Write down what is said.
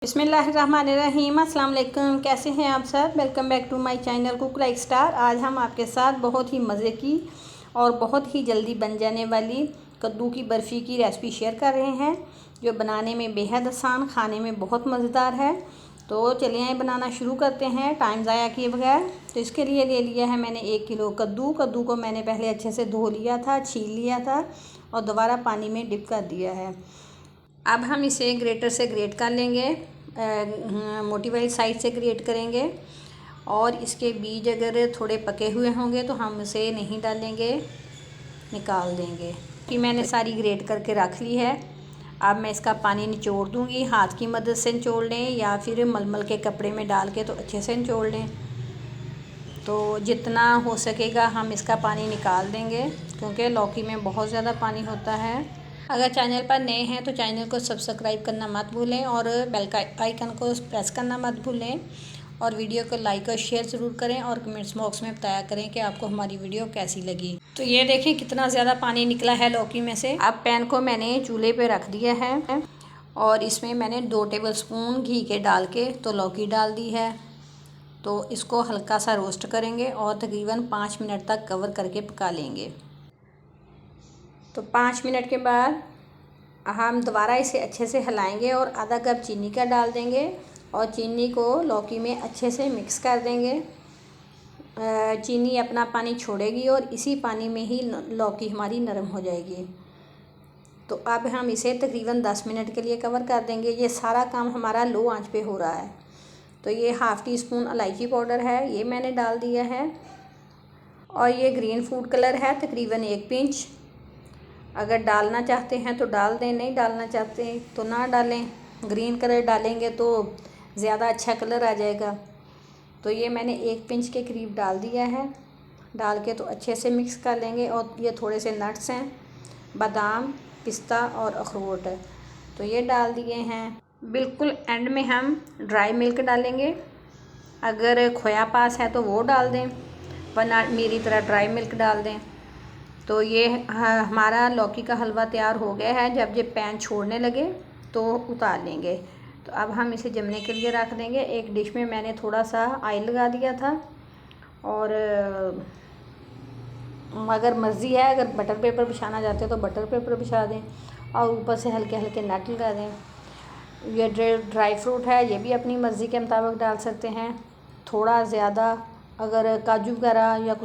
बिस्मिल्लाहिर्रहमानिर्रहीम। अस्सलाम वालेकुम। कैसे हैं आप सब? Welcome back to my channel cook like star. आज हम आपके साथ बहुत ही मज़े की और बहुत ही जल्दी बन जाने वाली कद्दू की बर्फ़ी की रेसिपी शेयर कर रहे हैं, जो बनाने में बेहद आसान, खाने में बहुत मज़ेदार है। तो चलिए बनाना शुरू करते हैं टाइम ज़ाया किए बगैर। तो इसके लिए ले लिया है मैंने 1 किलो कद्दू। कद्दू को मैंने पहले अच्छे से धो लिया था, छील लिया था और दोबारा पानी में डिप कर दिया है। अब हम इसे ग्रेटर से ग्रेट कर लेंगे, मोटी वाली साइड से ग्रेट करेंगे। और इसके बीज अगर थोड़े पके हुए होंगे तो हम उसे नहीं डालेंगे, निकाल देंगे। कि मैंने सारी ग्रेट करके रख ली है। अब मैं इसका पानी निचोड़ दूँगी। हाथ की मदद से निचोड़ लें या फिर मलमल के कपड़े में डाल के तो अच्छे से निचोड़ लें। तो जितना हो सकेगा हम इसका पानी निकाल देंगे, क्योंकि लौकी में बहुत ज़्यादा पानी होता है। अगर चैनल पर नए हैं तो चैनल को सब्सक्राइब करना मत भूलें और बेल का आइकन को प्रेस करना मत भूलें। और वीडियो को लाइक और शेयर ज़रूर करें और कमेंट्स बॉक्स में बताया करें कि आपको हमारी वीडियो कैसी लगी। तो ये देखें कितना ज़्यादा पानी निकला है लौकी में से। अब पैन को मैंने चूल्हे पे रख दिया है और इसमें मैंने 2 टेबलस्पून घी के डाल के तो लौकी डाल दी है। तो इसको हल्का सा रोस्ट करेंगे और तकरीबन 5 मिनट तक कवर करके पका लेंगे। तो 5 मिनट के बाद हम दोबारा इसे अच्छे से हिलाएंगे और आधा कप चीनी का डाल देंगे और चीनी को लौकी में अच्छे से मिक्स कर देंगे। चीनी अपना पानी छोड़ेगी और इसी पानी में ही लौकी हमारी नरम हो जाएगी। तो अब हम इसे तकरीबन 10 मिनट के लिए कवर कर देंगे। ये सारा काम हमारा लो आंच पे हो रहा है। तो ये हाफ़ टी स्पून इलायची पाउडर है, ये मैंने डाल दिया है। और ये ग्रीन फूड कलर है तकरीबन 1 पिंच। अगर डालना चाहते हैं तो डाल दें, नहीं डालना चाहते तो ना डालें। ग्रीन कलर डालेंगे तो ज़्यादा अच्छा कलर आ जाएगा। तो ये मैंने 1 पिंच के करीब डाल दिया है। डाल के तो अच्छे से मिक्स कर लेंगे। और ये थोड़े से नट्स हैं, बादाम, पिस्ता और अखरोट, तो ये डाल दिए हैं। बिल्कुल एंड में हम ड्राई मिल्क डालेंगे। अगर खोया पास है तो वो डाल दें, वरना मेरी तरह ड्राई मिल्क डाल दें। तो ये हमारा लौकी का हलवा तैयार हो गया है। जब ये पैन छोड़ने लगे तो उतार लेंगे। तो अब हम इसे जमने के लिए रख देंगे। एक डिश में मैंने थोड़ा सा ऑयल लगा दिया था और अगर मर्ज़ी है, अगर बटर पेपर बिछाना चाहते हो तो बटर पेपर बिछा दें और ऊपर से हल्के हल्के नट लगा दें। ये ड्राई फ्रूट है, ये भी अपनी मर्ज़ी के मुताबिक डाल सकते हैं। थोड़ा ज़्यादा अगर काजू वगैरह या